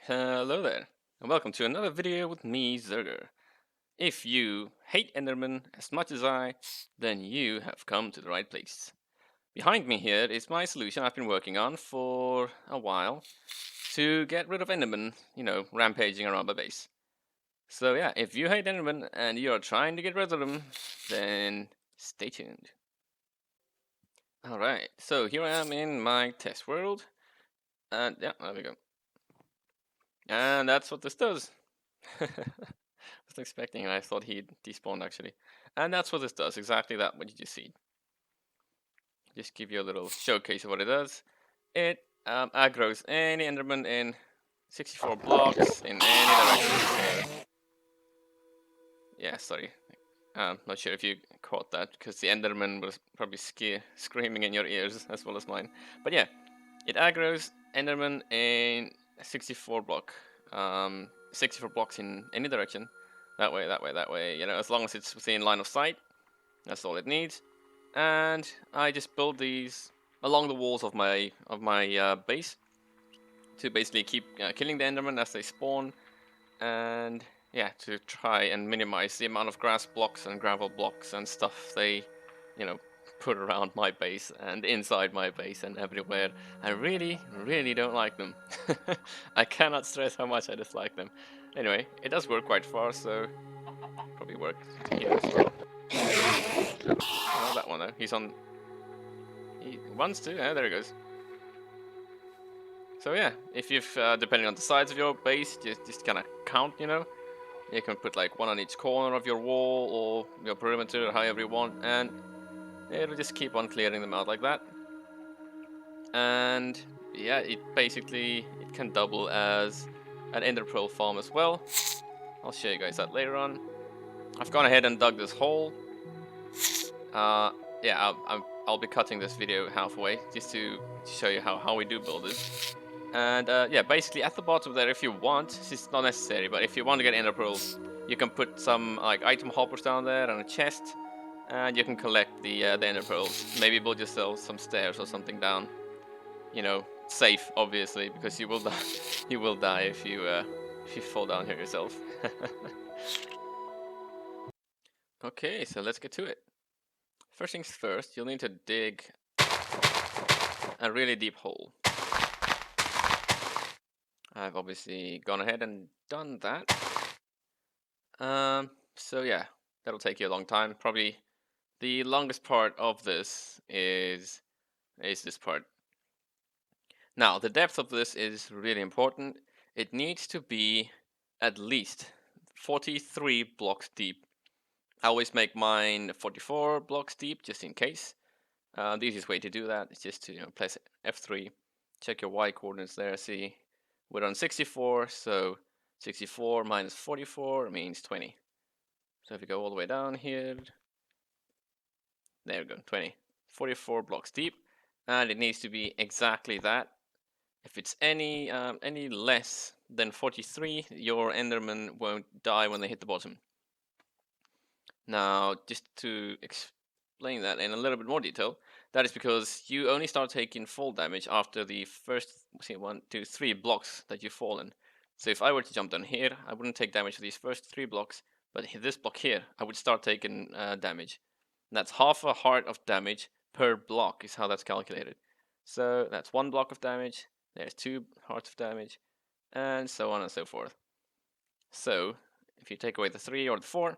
Hello there, and welcome to another video with me, Zerger. If you hate Enderman as much as I, then you have come to the right place. Behind me here is my solution I've been working on for a while to get rid of Enderman, rampaging around my base. So yeah, if you hate Enderman and you are trying to get rid of them, then stay tuned. Alright, so here I am in my test world, and yeah, there we go. And that's what this does. I was expecting, and I thought he'd despawned actually. And that's what this does, exactly that, what you just see. Just give you a little showcase of what it does. It aggroes any Enderman in 64 blocks in any direction. So, yeah, sorry. Not sure if you caught that, because the Enderman was probably screaming in your ears as well as mine. But yeah, it aggroes Enderman in 64 blocks in any direction. That way, that way, that way. As long as it's within line of sight, that's all it needs. And I just build these along the walls of my base to basically keep killing the Endermen as they spawn, and yeah, to try and minimize the amount of grass blocks and gravel blocks and stuff they, you know, put around my base and inside my base and everywhere. I really, really don't like them. I cannot stress how much I dislike them. Anyway, it does work quite far, so probably work here as well. Oh, that one though. He wants to. Yeah, there he goes. So yeah, if you've depending on the size of your base, just kind of count. You can put like one on each corner of your wall or your perimeter, however you want, and it'll just keep on clearing them out like that. And yeah, it can double as an ender pearl farm as well. I'll show you guys that later on. I've gone ahead and dug this hole. Yeah, I'll be cutting this video halfway just to show you how we do build this. And yeah, basically at the bottom there, if you want, it's not necessary, but if you want to get ender pearls, you can put some like item hoppers down there and a chest, and you can collect the ender pearls. Maybe build yourself some stairs or something down. Safe, obviously, because you will die. You will die if you fall down here yourself. Okay, so let's get to it. First things first, you'll need to dig a really deep hole. I've obviously gone ahead and done that. So yeah, that'll take you a long time. Probably the longest part of this is this part. Now, the depth of this is really important. It needs to be at least 43 blocks deep. I always make mine 44 blocks deep, just in case. The easiest way to do that is just to press F3, check your Y coordinates there. See, we're on 64, so 64 minus 44 means 20. So if you go all the way down here, there we go, 20. 44 blocks deep, and it needs to be exactly that. If it's any less than 43, your Enderman won't die when they hit the bottom. Now, just to explain that in a little bit more detail, that is because you only start taking fall damage after the first 1, 2, 3 blocks that you've fallen. So if I were to jump down here, I wouldn't take damage for these first 3 blocks, but this block here, I would start taking damage. And that's half a heart of damage per block is how that's calculated. So that's 1 block of damage, there's 2 hearts of damage, and so on and so forth. So if you take away the 3 or the 4,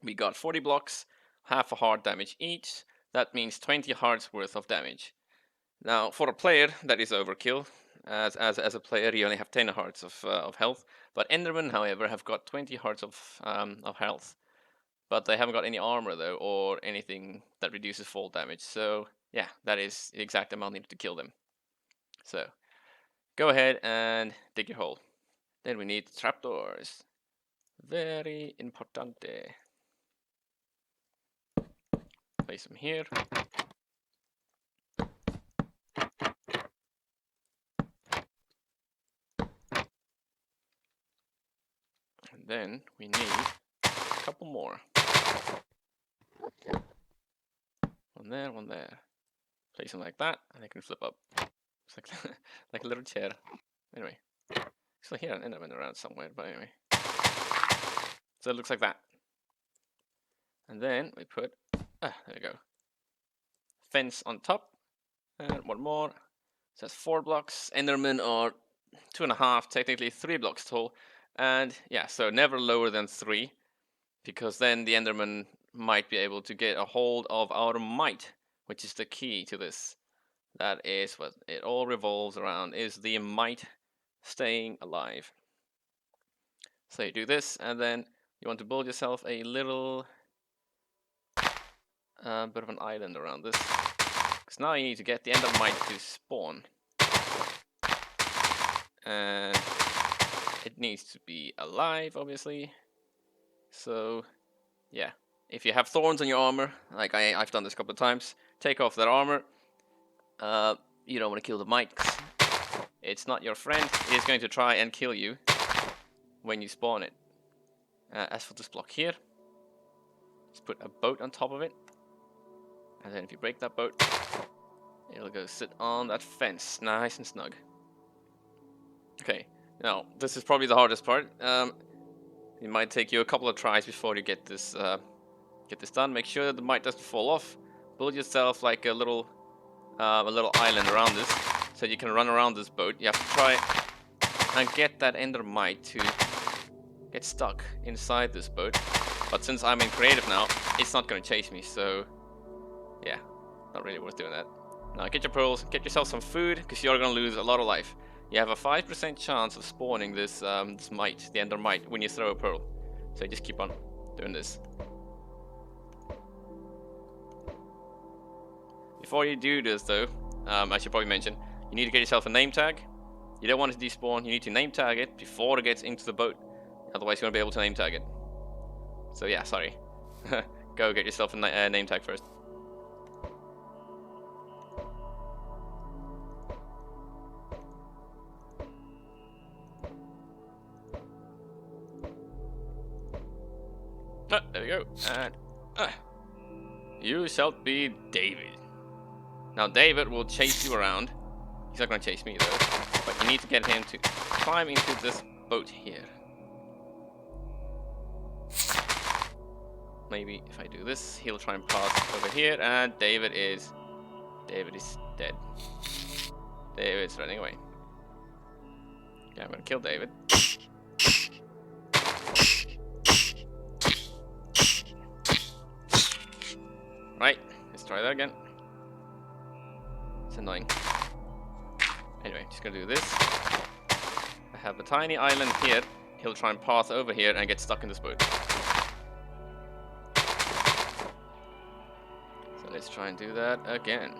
we got 40 blocks, half a heart damage each. That means 20 hearts worth of damage. Now, for a player, that is overkill. As a player, you only have 10 hearts of health. But Endermen, however, have got 20 hearts of health. But they haven't got any armor, though, or anything that reduces fall damage. So, yeah, that is the exact amount needed to kill them. So, go ahead and dig your hole. Then we need trapdoors. Very importante. Place them here. And then we need a couple more. One there, one there. Place them like that, and they can flip up. It's like, like a little chair. Anyway, So here an Enderman around somewhere, but anyway. So it looks like that. And then we put, there we go. Fence on top, and one more. So that's 4 blocks. Endermen are 2.5, technically 3 blocks tall. And yeah, so never lower than 3, because then the Enderman might be able to get a hold of our might, which is the key to this. That is what it all revolves around, is the might staying alive. So you do this, and then you want to build yourself a little bit of an island around this. Because now you need to get the Ender might to spawn. And it needs to be alive, obviously. So, yeah. If you have thorns on your armor, like I've done this a couple of times, take off that armor. You don't want to kill the might. It's not your friend. It is going to try and kill you when you spawn it. As for this block here, just put a boat on top of it. And then if you break that boat, it'll go sit on that fence, nice and snug. Okay, now this is probably the hardest part. It might take you a couple of tries before you get this done. Make sure that the might doesn't fall off. Build yourself like a little island around this, so you can run around this boat. You have to try and get that Ender might to get stuck inside this boat. But since I'm in creative now, it's not going to chase me. So yeah, not really worth doing that. Now get your pearls, get yourself some food, because you're going to lose a lot of life. You have a 5% chance of spawning this this might, the Ender might, when you throw a pearl. So just keep on doing this. Before you do this though, I should probably mention, you need to get yourself a name tag. You don't want it to despawn, you need to name tag it before it gets into the boat. Otherwise you won't be able to name tag it. So yeah, sorry. Go get yourself a name tag first. There we go. And you shall be David. Now David will chase you around. He's not going to chase me though. But you need to get him to climb into this boat here. Maybe if I do this, he'll try and pass over here, and David is dead. David's running away. Okay, I'm going to kill David. Right, let's try that again. It's annoying. Anyway, just gonna do this. I have a tiny island here. He'll try and pass over here and get stuck in this boat. So let's try and do that again.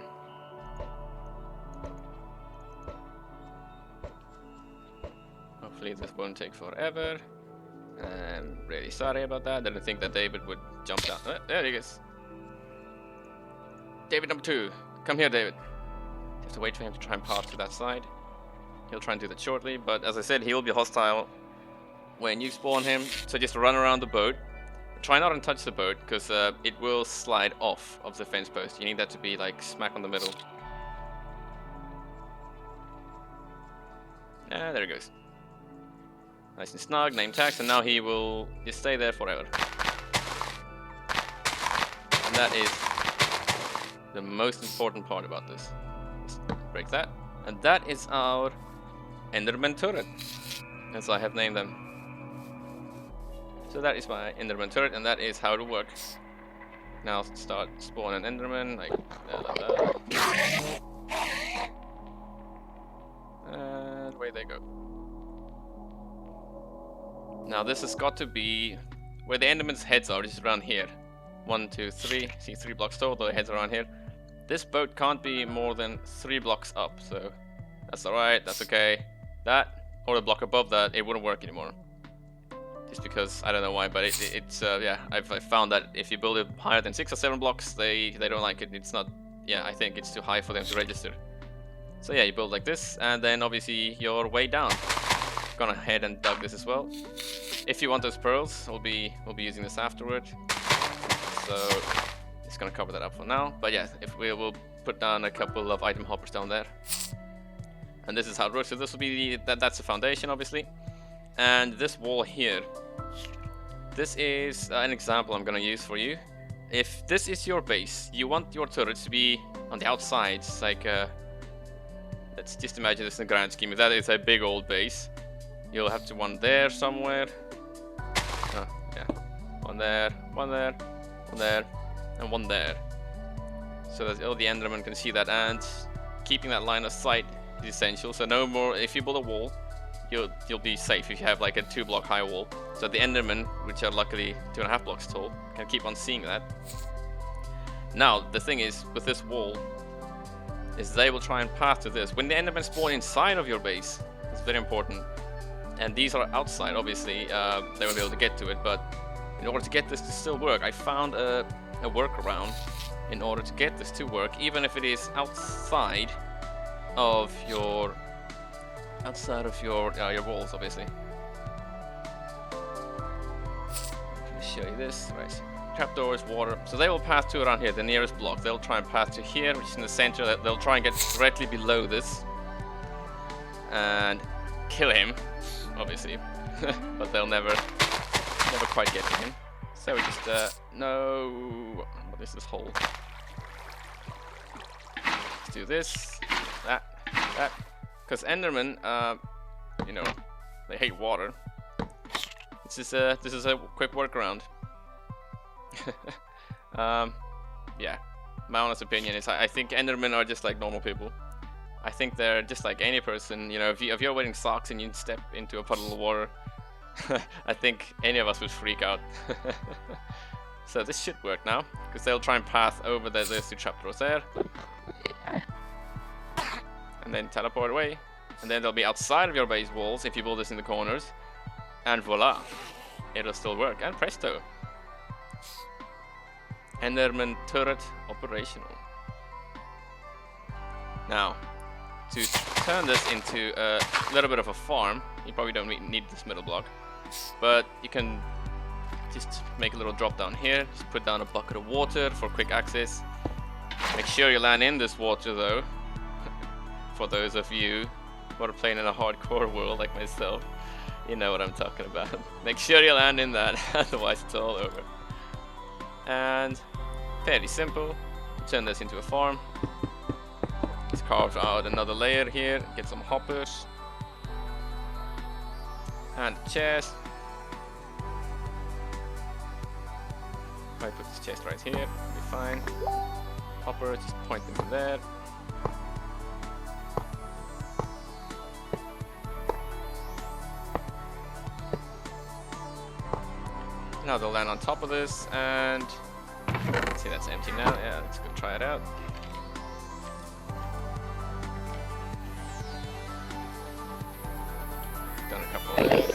Hopefully this won't take forever. I'm really sorry about that. Didn't think that David would jump down. There he is. David number 2. Come here, David. You have to wait for him to try and pass to that side. He'll try and do that shortly, but as I said, he will be hostile when you spawn him. So just run around the boat. Try not to touch the boat, because it will slide off of the fence post. You need that to be like smack on the middle. Ah, there he goes. Nice and snug, name tags, and now he will just stay there forever. And that is the most important part about this. Let's break that. And that is our Enderman Turret, as I have named them. So that is my Enderman Turret, and that is how it works. Now start spawning Enderman, like and away they go. Now this has got to be where the Enderman's heads are, just around here. 1, 2, 3. See, 3 blocks tall, the heads around here. This boat can't be more than 3 blocks up, so that's alright, that's okay. That, or the block above that, it wouldn't work anymore. Just because, I don't know why, but it's yeah, I've found that if you build it higher than 6 or 7 blocks, they don't like it. It's not, yeah, I think it's too high for them to register. So yeah, you build like this, and then obviously you're way down. Gone ahead and dug this as well. If you want those pearls, we'll be using this afterward. So it's gonna cover that up for now. But yeah, if we will put down a couple of item hoppers down there. And this is how it works. So this will be that's the foundation, obviously. And this wall here, this is an example I'm gonna use for you. If this is your base, you want your turrets to be on the outsides, like let's just imagine this in the grand scheme. If that is a big old base, you'll have to one there somewhere. Yeah, one there, one there, one there, and one there. So that all the Endermen can see that, and keeping that line of sight is essential. So no more. If you build a wall, you'll be safe if you have like a 2-block high wall. So the Endermen, which are luckily 2.5 blocks tall, can keep on seeing that. Now the thing is with this wall, is they will try and path to this. When the Endermen spawn inside of your base, it's very important. And these are outside, obviously, they won't be able to get to it. But in order to get this to still work, I found a workaround in order to get this to work, even if it is outside of your walls, obviously. Let me show you this. Right, trapdoors, water. So they will path to around here, the nearest block. They'll try and path to here, which is in the center. They'll try and get directly below this and kill him, obviously. But they'll never quite get to him. So we just no. What is this hole? Let's do this, that. Because Endermen, you know, they hate water. This is a quick workaround. Yeah, my honest opinion is I think Endermen are just like normal people. I think they're just like any person. You know, if you're wearing socks and you step into a puddle of water, I think any of us would freak out. So this should work now, because they'll try and path over those 2 trapdoors there. And then teleport away, and then they'll be outside of your base walls if you build this in the corners, and voila, it'll still work. And presto, Enderman Turret operational. Now, to turn this into a little bit of a farm, you probably don't need this middle block, but you can just make a little drop down here. Just put down a bucket of water for quick access. Make sure you land in this water though. For those of you who are playing in a hardcore world like myself, you know what I'm talking about. Make sure you land in that, otherwise it's all over. And fairly simple. Turn this into a farm. Let's carve out another layer here, get some hoppers. And a chest. If I put this chest right here, it'll be fine. Hopper, just point them in there. Now they'll land on top of this, and see that's empty now. Yeah, let's go try it out. Done a couple of those.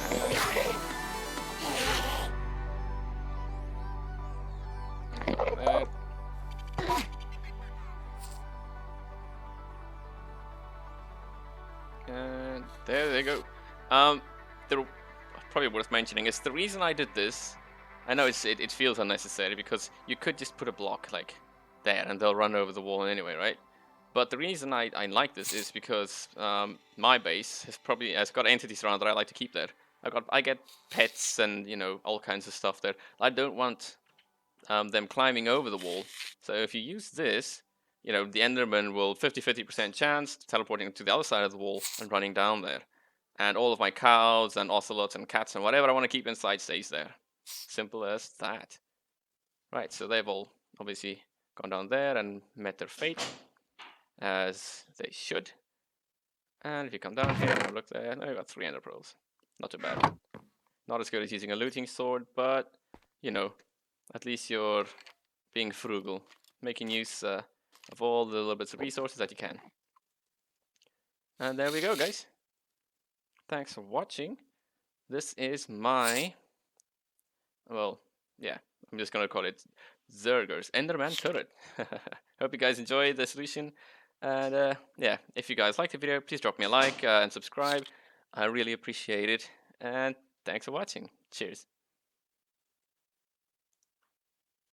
And there they go. They're probably worth mentioning is the reason I did this. I know it feels unnecessary because you could just put a block like there and they'll run over the wall anyway, right? But the reason I like this is because my base has got entities around that I like to keep there. I get pets and all kinds of stuff there. I don't want them climbing over the wall. So if you use this, the Enderman will 50% chance teleporting to the other side of the wall and running down there. And all of my cows and ocelots and cats and whatever I want to keep inside stays there. Simple as that. Right, so they've all obviously gone down there and met their fate, as they should. And if you come down here and look there, now you've got 3 ender pearls. Not too bad. Not as good as using a looting sword, but, at least you're being frugal, making use of all the little bits of resources that you can. And there we go, guys. Thanks for watching. This is my... well, yeah, I'm just gonna call it Zerger's Enderman Turret. Hope you guys enjoyed the solution. And yeah, if you guys liked the video, please drop me a like and subscribe. I really appreciate it. And thanks for watching. Cheers.